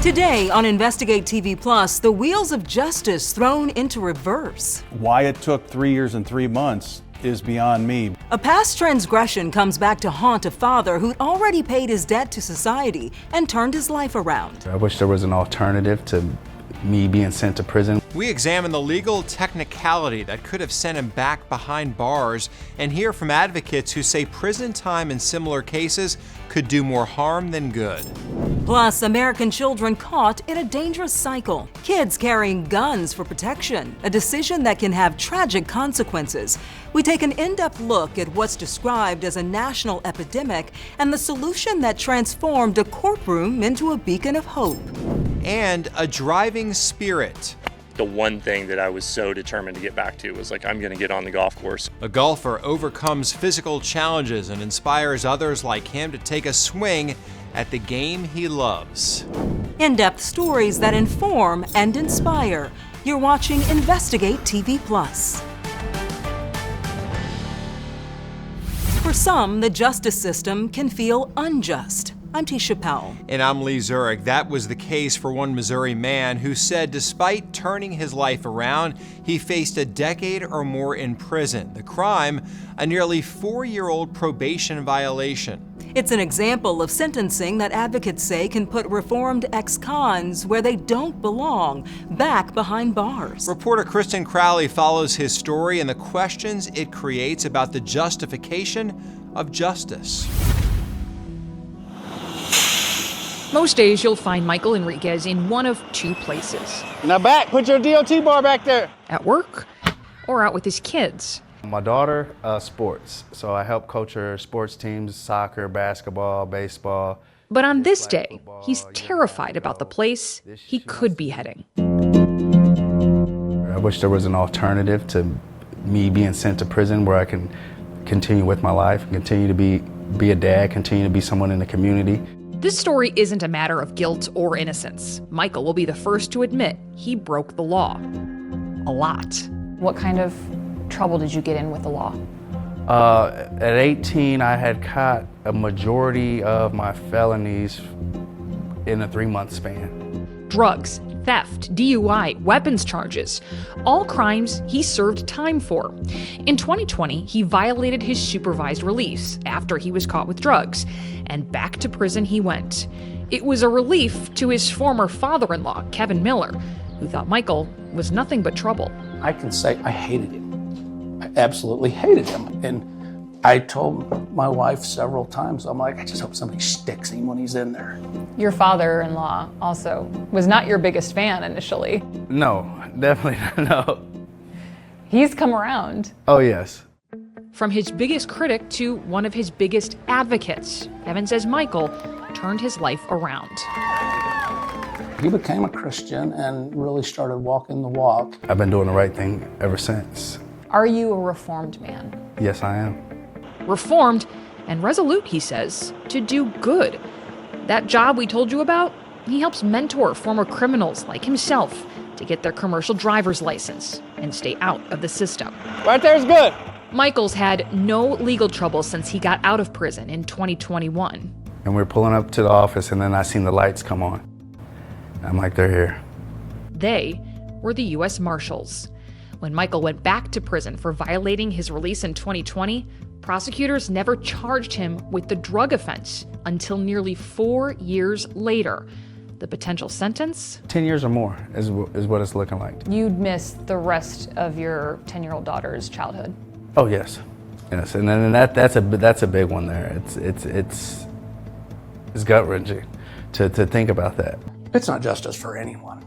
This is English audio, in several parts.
Today on Investigate TV Plus, the wheels of justice thrown into reverse. Why it took 3 years and 3 months is beyond me. A past transgression comes back to haunt a father who'd already paid his debt to society and turned his life around. I wish there was an alternative to me being sent to prison. We examine the legal technicality that could have sent him back behind bars and hear from advocates who say prison time in similar cases could do more harm than good. Plus, American children caught in a dangerous cycle. Kids carrying guns for protection, a decision that can have tragic consequences. We take an in-depth look at what's described as a national epidemic and the solution that transformed a courtroom into a beacon of hope. And a driving spirit. The one thing that I was so determined to get back to was like, I'm going to get on the golf course. A golfer overcomes physical challenges and inspires others like him to take a swing at the game he loves. In-depth stories that inform and inspire. You're watching Investigate TV Plus. For some, the justice system can feel unjust. I'm Tisha Powell. And I'm Lee Zurich. That was the case for one Missouri man who said despite turning his life around, he faced a decade or more in prison. The crime, a nearly 4-year-old probation violation. It's an example of sentencing that advocates say can put reformed ex-cons where they don't belong, back behind bars. Reporter Kristen Crowley follows his story and the questions it creates about the justification of justice. Most days you'll find Michael Enriquez in one of two places. Now back, put your DOT bar back there. At work or out with his kids. My daughter, sports. So I help coach her sports teams, soccer, basketball, baseball. But on this day, he's terrified about the place he could be heading. I wish there was an alternative to me being sent to prison where I can continue with my life, continue to be a dad, continue to be someone in the community. This story isn't a matter of guilt or innocence. Michael will be the first to admit he broke the law. A lot. What kind of trouble did you get in with the law? At 18, I had caught a majority of my felonies in a 3-month span. Drugs, theft, DUI, weapons charges, all crimes he served time for. In 2020, he violated his supervised release after he was caught with drugs, and back to prison he went. It was a relief to his former father-in-law, Kevin Miller, who thought Michael was nothing but trouble. I can say I hated him. I absolutely hated him. And I told my wife several times, I'm like, I just hope somebody sticks him when he's in there. Your father-in-law also was not your biggest fan initially. No, definitely no. He's come around. Oh, yes. From his biggest critic to one of his biggest advocates, Kevin says Michael turned his life around. He became a Christian and really started walking the walk. I've been doing the right thing ever since. Are you a reformed man? Yes, I am. Reformed and resolute, he says, to do good. That job we told you about, he helps mentor former criminals like himself to get their commercial driver's license and stay out of the system. Right there's good. Michael's had no legal trouble since he got out of prison in 2021. And we're pulling up to the office, and then I seen the lights come on. I'm like, they're here. They were the U.S. Marshals. When Michael went back to prison for violating his release in 2020, prosecutors never charged him with the drug offense until nearly 4 years later. The potential sentence? 10 years or more is what it's looking like. You'd miss the rest of your 10-year-old daughter's childhood. Oh, yes. Yes, and then that's a big one there. It's gut-wrenching to think about that. It's not justice for anyone.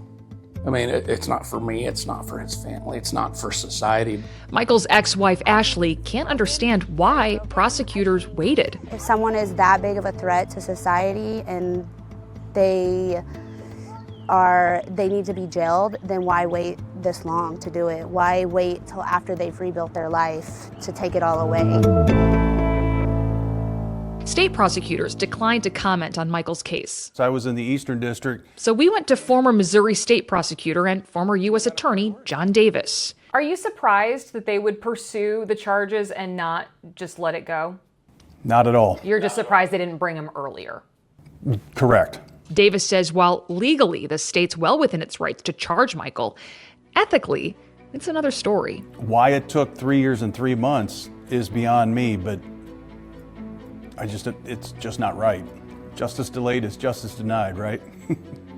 I mean, it's not for me, it's not for his family, it's not for society. Michael's ex-wife, Ashley, can't understand why prosecutors waited. If someone is that big of a threat to society and they need to be jailed, then why wait this long to do it? Why wait till after they've rebuilt their life to take it all away? State prosecutors declined to comment on Michael's case. So I was in the Eastern District. So we went to former Missouri State Prosecutor and former U.S. Attorney John Davis. Are you surprised that they would pursue the charges and not just let it go? Not at all. You're just surprised they didn't bring him earlier. Correct. Davis says while legally the state's well within its rights to charge Michael, ethically, it's another story. Why it took 3 years and 3 months is beyond me, but it's just not right. Justice delayed is justice denied, right?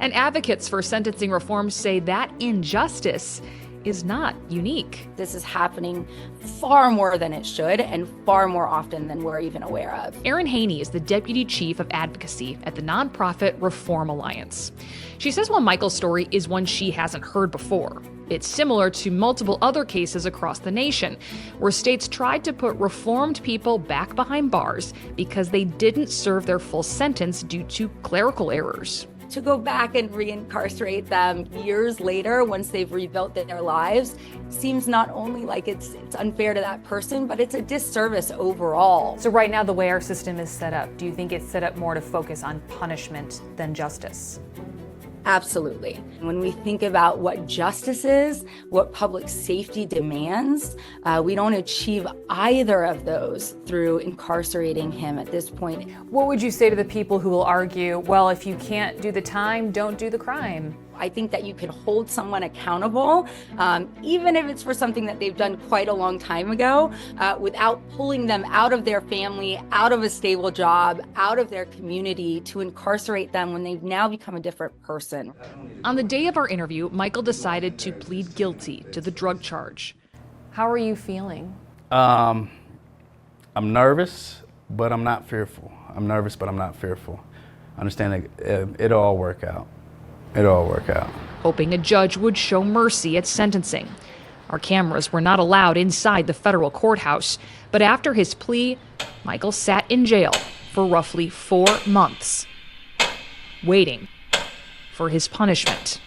And advocates for sentencing reform say that injustice is not unique. This is happening far more than it should and far more often than we're even aware of. Erin Haney is the deputy chief of advocacy at the nonprofit Reform Alliance. She says while Michael's story is one she hasn't heard before, it's similar to multiple other cases across the nation where states tried to put reformed people back behind bars because they didn't serve their full sentence due to clerical errors. To go back and reincarcerate them years later once they've rebuilt their lives seems not only like it's unfair to that person, but it's a disservice overall. So right now, the way our system is set up, do you think it's set up more to focus on punishment than justice? Absolutely. When we think about what justice is, what public safety demands, we don't achieve either of those through incarcerating him at this point. What would you say to the people who will argue, well, if you can't do the time, don't do the crime? I think that you can hold someone accountable, even if it's for something that they've done quite a long time ago, without pulling them out of their family, out of a stable job, out of their community to incarcerate them when they've now become a different person. On the day of our interview, Michael decided to plead guilty to the drug charge. How are you feeling? I'm nervous, but I'm not fearful. I'm nervous, but I'm not fearful. I understand that it'll all work out. It'll all work out. Hoping a judge would show mercy at sentencing. Our cameras were not allowed inside the federal courthouse, but after his plea, Michael sat in jail for roughly 4 months, waiting for his punishment.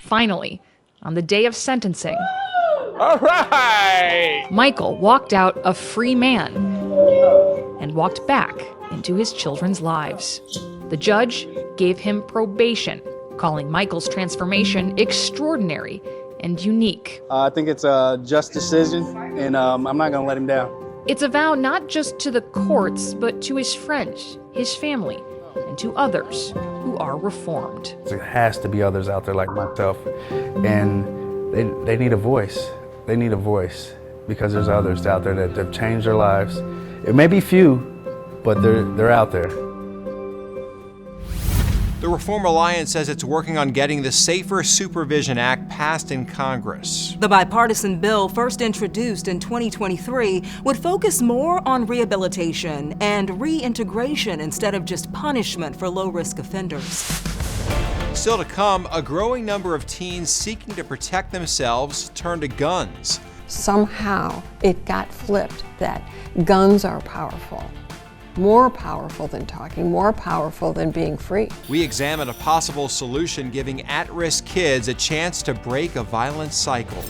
Finally, on the day of sentencing, All right! Michael walked out a free man and walked back into his children's lives. The judge gave him probation, calling Michael's transformation extraordinary and unique. I think it's a just decision, and I'm not going to let him down. It's a vow not just to the courts, but to his friends, his family, and to others who are reformed. There has to be others out there like myself, and they need a voice. They need a voice because there's others out there that have changed their lives. It may be few, but they're out there. The Reform Alliance says it's working on getting the Safer Supervision Act passed in Congress. The bipartisan bill, first introduced in 2023, would focus more on rehabilitation and reintegration instead of just punishment for low-risk offenders. Still to come, a growing number of teens seeking to protect themselves turn to guns. Somehow it got flipped that guns are powerful. More powerful than talking, more powerful than being free. We examine a possible solution giving at-risk kids a chance to break a violent cycle.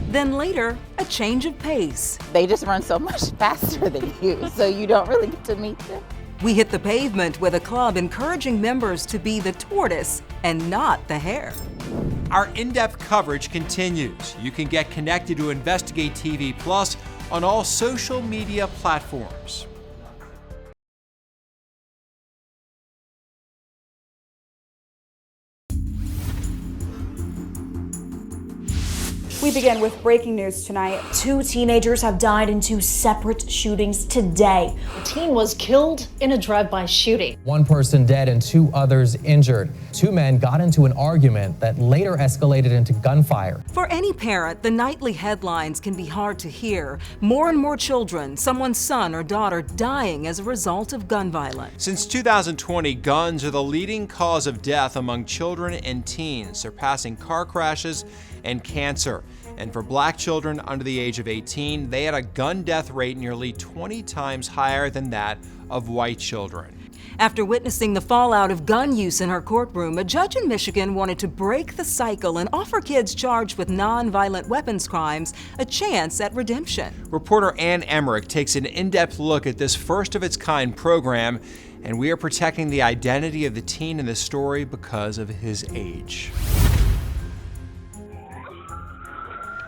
Then later, a change of pace. They just run so much faster than you, so you don't really get to meet them. We hit the pavement with a club encouraging members to be the tortoise and not the hare. Our in-depth coverage continues. You can get connected to Investigate TV Plus on all social media platforms. We begin with breaking news tonight. 2 teenagers have died in 2 separate shootings today. A teen was killed in a drive-by shooting. 1 person dead and 2 others injured. 2 men got into an argument that later escalated into gunfire. For any parent, the nightly headlines can be hard to hear. More and more children, someone's son or daughter dying as a result of gun violence. Since 2020, guns are the leading cause of death among children and teens, surpassing car crashes and cancer. And for black children under the age of 18, they had a gun death rate nearly 20 times higher than that of white children. After witnessing the fallout of gun use in her courtroom, a judge in Michigan wanted to break the cycle and offer kids charged with non-violent weapons crimes a chance at redemption. Reporter Ann Emmerich takes an in-depth look at this first-of-its-kind program, and we are protecting the identity of the teen in the story because of his age.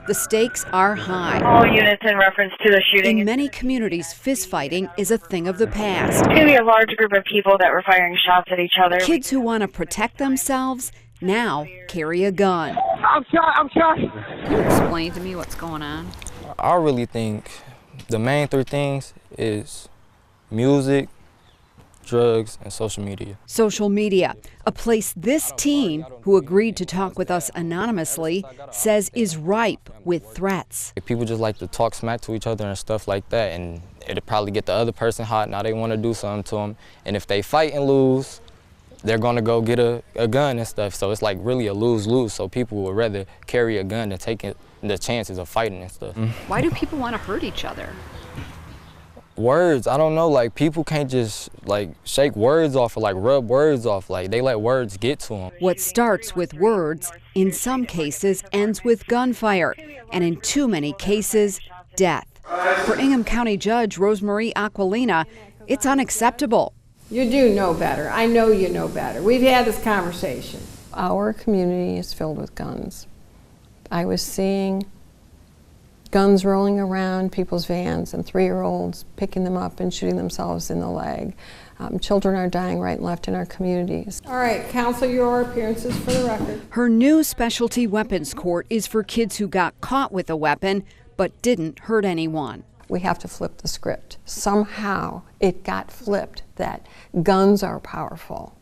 The stakes are high. All units in reference to the shooting. In many communities, fistfighting is a thing of the past. It's going to be a large group of people that were firing shots at each other. Kids who want to protect themselves now carry a gun. I'm shot. Can you explain to me what's going on? I really think the main three things is music, drugs, and social media. Social media, a place this teen, who agreed to talk with us anonymously, says is ripe with threats. People just like to talk smack to each other and stuff like that, and it'll probably get the other person hot. Now they want to do something to them, and if they fight and lose, they're going to go get a gun and stuff. So it's like really a lose-lose. So people would rather carry a gun than taking the chances of fighting and stuff. Why do people want to hurt each other? Words, I don't know, like people can't just like shake words off or like rub words off, like they let words get to them. What starts with words, in some cases ends with gunfire, and in too many cases, death. For Ingham County Judge Rosemarie Aquilina, it's unacceptable. You do know better. I know you know better. We've had this conversation. Our community is filled with guns. I was seeing guns rolling around people's vans and 3-year-olds picking them up and shooting themselves in the leg. Children are dying right and left in our communities. All right, counsel your appearances for the record. Her new specialty weapons court is for kids who got caught with a weapon but didn't hurt anyone. We have to flip the script. Somehow it got flipped that guns are powerful,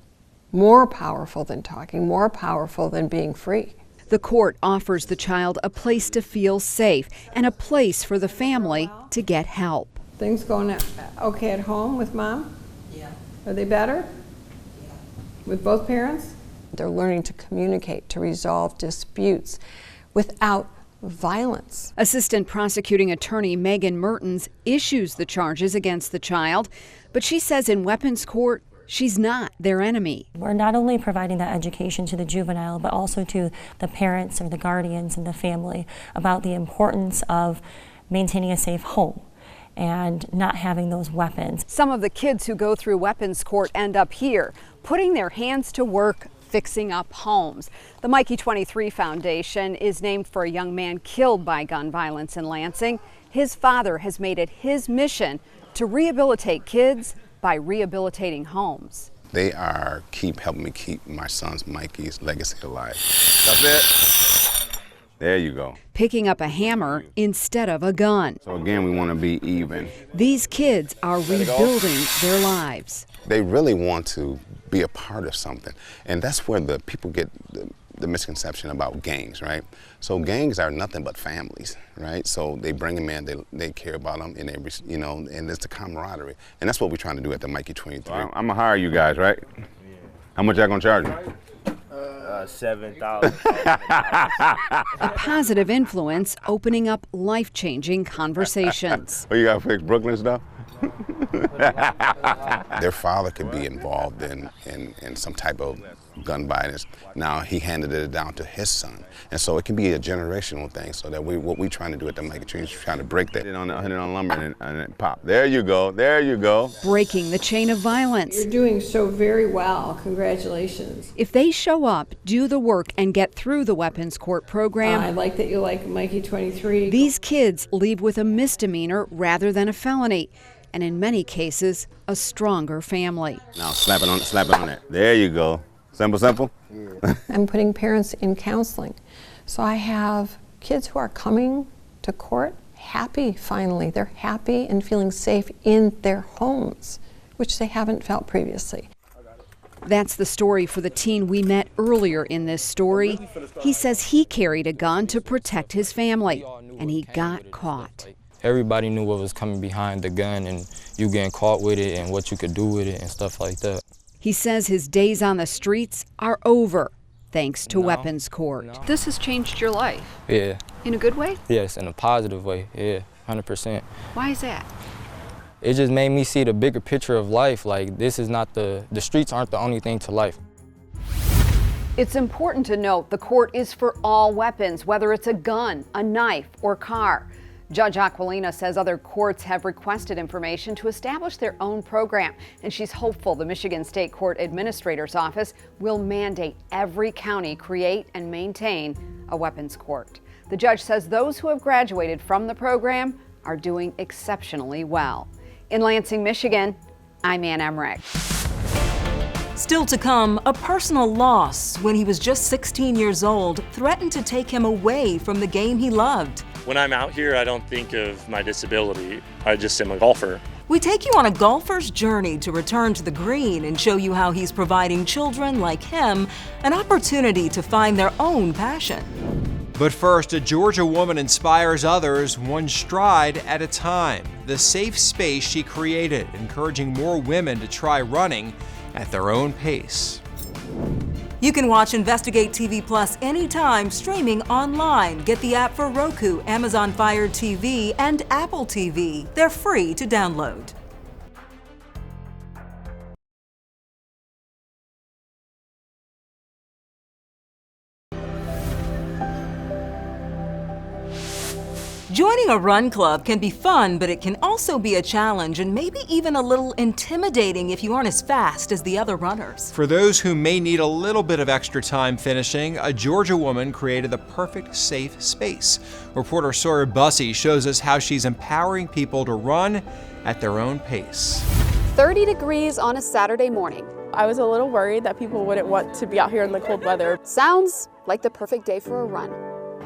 more powerful than talking, more powerful than being free. The court offers the child a place to feel safe and a place for the family to get help. Things going okay at home with mom? Yeah. Are they better? Yeah. With both parents? They're learning to communicate, to resolve disputes without violence. Assistant prosecuting attorney Megan Mertens issues the charges against the child, but she says in weapons court, she's not their enemy. We're not only providing that education to the juvenile, but also to the parents or the guardians and the family about the importance of maintaining a safe home and not having those weapons. Some of the kids who go through weapons court end up here, putting their hands to work fixing up homes. The Mikey 23 Foundation is named for a young man killed by gun violence in Lansing. His father has made it his mission to rehabilitate kids by rehabilitating homes. They are helping me keep my son's Mikey's legacy alive. That's it. There you go. Picking up a hammer instead of a gun. So again, we want to be even. These kids are rebuilding their lives. They really want to be a part of something. And that's where the people get the misconception about gangs, right? So gangs are nothing but families, right? So they bring them in, they care about them, and they, and it's the camaraderie. And that's what we're trying to do at the Mikey 23. Well, I'm gonna hire you guys, right? Yeah. How much y'all gonna charge me? $7,000. A positive influence opening up life-changing conversations. Oh, you gotta fix Brooklyn stuff? Their father could be involved in some type of gun violence. Now he handed it down to his son. And so it can be a generational thing, so that what we're trying to do at the Mikey Tree is trying to break that. Hit it on lumber and pop. There you go, there you go. Breaking the chain of violence. You're doing so very well, congratulations. If they show up, do the work, and get through the weapons court program. I like that you like Mikey 23. These kids leave with a misdemeanor rather than a felony, and in many cases, a stronger family. Now slap it on it. There you go. Simple? Yeah. I'm putting parents in counseling. So I have kids who are coming to court happy finally. They're happy and feeling safe in their homes, which they haven't felt previously. That's the story for the teen we met earlier in this story. He says he carried a gun to protect his family, and he got caught. Everybody knew what was coming behind the gun and you getting caught with it and what you could do with it and stuff like that. He says his days on the streets are over, thanks to weapons court. This has changed your life? Yeah. In a good way? Yes, in a positive way, yeah, 100%. Why is that? It just made me see the bigger picture of life. Like, this is not the streets aren't the only thing to life. It's important to note the court is for all weapons, whether it's a gun, a knife, or car. Judge Aquilina says other courts have requested information to establish their own program, and she's hopeful the Michigan State Court Administrator's Office will mandate every county create and maintain a weapons court. The judge says those who have graduated from the program are doing exceptionally well. In Lansing, Michigan, I'm Ann Emmerich. Still to come, a personal loss when he was just 16 years old threatened to take him away from the game he loved. When I'm out here, I don't think of my disability. I just am a golfer. We take you on a golfer's journey to return to the green and show you how he's providing children like him an opportunity to find their own passion. But first, a Georgia woman inspires others one stride at a time. The safe space she created, encouraging more women to try running at their own pace. You can watch Investigate TV Plus anytime, streaming online. Get the app for Roku, Amazon Fire TV, and Apple TV. They're free to download. Joining a run club can be fun, but it can also be a challenge and maybe even a little intimidating if you aren't as fast as the other runners. For those who may need a little bit of extra time finishing, a Georgia woman created the perfect safe space. Reporter Sawyer Bussey shows us how she's empowering people to run at their own pace. 30 degrees on a Saturday morning. I was a little worried that people wouldn't want to be out here in the cold weather. Sounds like the perfect day for a run.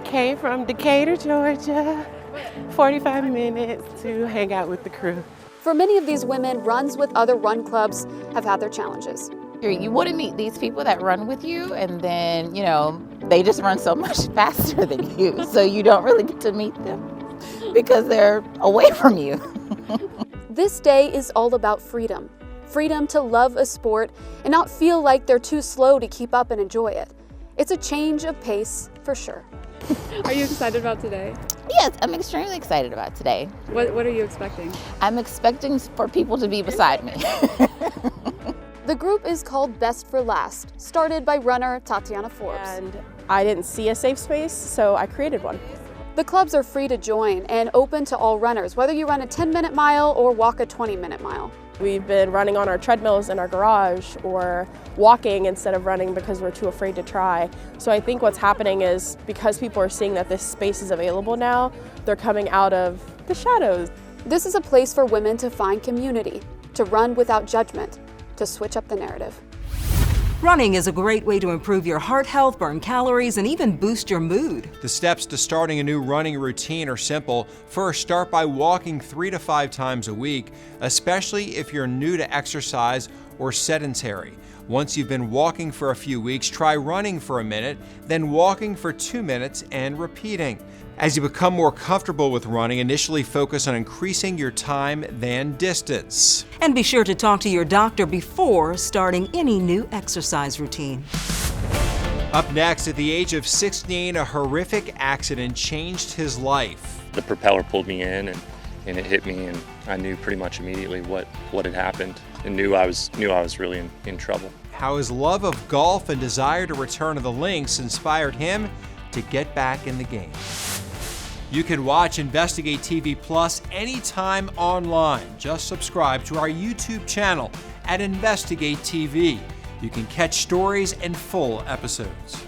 Came from Decatur, Georgia, 45 minutes to hang out with the crew. For many of these women, runs with other run clubs have had their challenges. You want to meet these people that run with you, and then, they just run so much faster than you, so you don't really get to meet them because they're away from you. This day is all about freedom. Freedom to love a sport and not feel like they're too slow to keep up and enjoy it. It's a change of pace for sure. Are you excited about today? Yes, I'm extremely excited about today. What are you expecting? I'm expecting for people to be beside me. The group is called Best for Last, started by runner Tatiana Forbes. And I didn't see a safe space, so I created one. The clubs are free to join and open to all runners, whether you run a 10-minute mile or walk a 20-minute mile. We've been running on our treadmills in our garage or walking instead of running because we're too afraid to try. So I think what's happening is because people are seeing that this space is available now, they're coming out of the shadows. This is a place for women to find community, to run without judgment, to switch up the narrative. Running is a great way to improve your heart health, burn calories, and even boost your mood. The steps to starting a new running routine are simple. First, start by walking 3 to 5 times a week, especially if you're new to exercise or sedentary. Once you've been walking for a few weeks, try running for a minute, then walking for 2 minutes and repeating. As you become more comfortable with running, initially focus on increasing your time than distance. And be sure to talk to your doctor before starting any new exercise routine. Up next, at the age of 16, a horrific accident changed his life. The propeller pulled me in and it hit me, and I knew pretty much immediately what had happened and knew I was really in trouble. How his love of golf and desire to return to the links inspired him to get back in the game. You can watch Investigate TV Plus anytime online. Just subscribe to our YouTube channel at Investigate TV. You can catch stories and full episodes.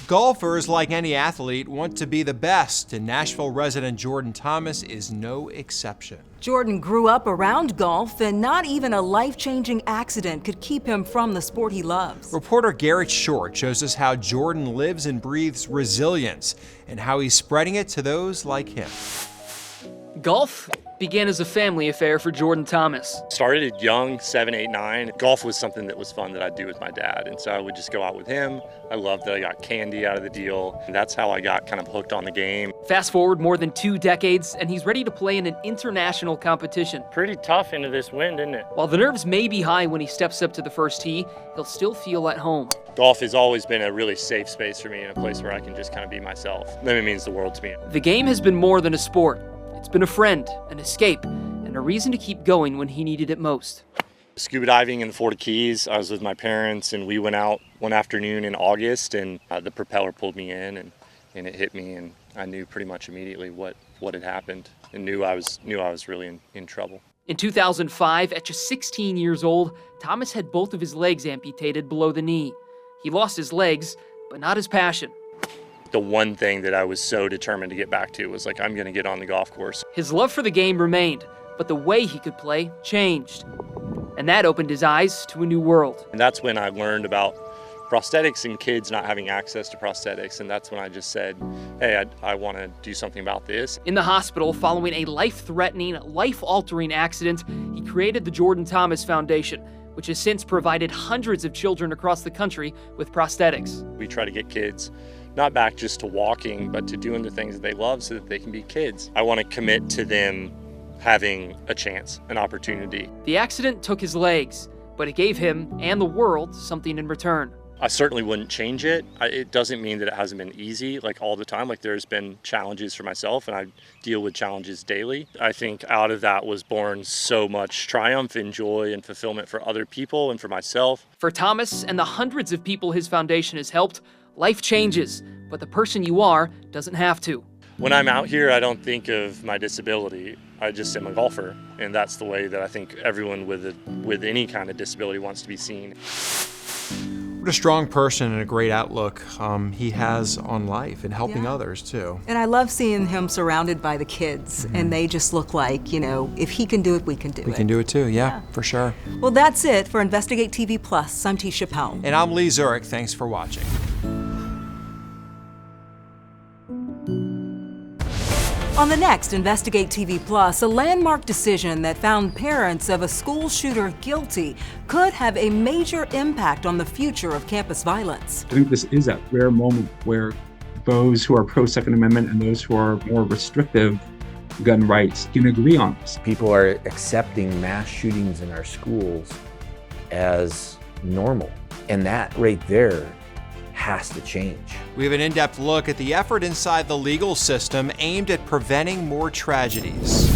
Golfers, like any athlete, want to be the best, and Nashville resident Jordan Thomas is no exception. Jordan grew up around golf, and not even a life-changing accident could keep him from the sport he loves. Reporter Garrett Short shows us how Jordan lives and breathes resilience and how he's spreading it to those like him. Golf began as a family affair for Jordan Thomas. Started young, 7, 8, 9. Golf was something that was fun that I'd do with my dad, and so I would just go out with him. I loved that I got candy out of the deal, and that's how I got kind of hooked on the game. Fast forward more than 2 decades, and he's ready to play in an international competition. Pretty tough into this wind, isn't it? While the nerves may be high when he steps up to the first tee, he'll still feel at home. Golf has always been a really safe space for me, and a place where I can just kind of be myself. It means the world to me. The game has been more than a sport. It's been a friend, an escape, and a reason to keep going when he needed it most. Scuba diving in the Florida Keys. I was with my parents, and we went out one afternoon in August, and the propeller pulled me in, and it hit me, and I knew pretty much immediately what had happened, and knew I was really in trouble. In 2005, at just 16 years old, Thomas had both of his legs amputated below the knee. He lost his legs, but not his passion. The one thing that I was so determined to get back to was like, I'm going to get on the golf course. His love for the game remained, but the way he could play changed. And that opened his eyes to a new world. And that's when I learned about prosthetics and kids not having access to prosthetics. And that's when I just said, hey, I want to do something about this. In the hospital, following a life-threatening, life-altering accident, he created the Jordan Thomas Foundation, which has since provided hundreds of children across the country with prosthetics. We try to get kids not back just to walking, but to doing the things that they love so that they can be kids. I want to commit to them having a chance, an opportunity. The accident took his legs, but it gave him and the world something in return. I certainly wouldn't change it. It doesn't mean that it hasn't been easy, like all the time. Like there's been challenges for myself, and I deal with challenges daily. I think out of that was born so much triumph and joy and fulfillment for other people and for myself. For Thomas and the hundreds of people his foundation has helped, life changes, but the person you are doesn't have to. When I'm out here, I don't think of my disability. I just am a golfer, and that's the way that I think everyone with any kind of disability wants to be seen. What a strong person and a great outlook he has on life and helping others too. And I love seeing him surrounded by the kids, and they just look like, you know, if he can do it, we can do it. We can do it too, yeah, for sure. Well, that's it for Investigate TV Plus. I'm Tisha Powell. And I'm Lee Zurich. Thanks for watching. On the next Investigate TV Plus, a landmark decision that found parents of a school shooter guilty could have a major impact on the future of campus violence. I think this is that rare moment where those who are pro-Second Amendment and those who are more restrictive gun rights can agree on this. People are accepting mass shootings in our schools as normal, and that right there has to change. We have an in-depth look at the effort inside the legal system aimed at preventing more tragedies.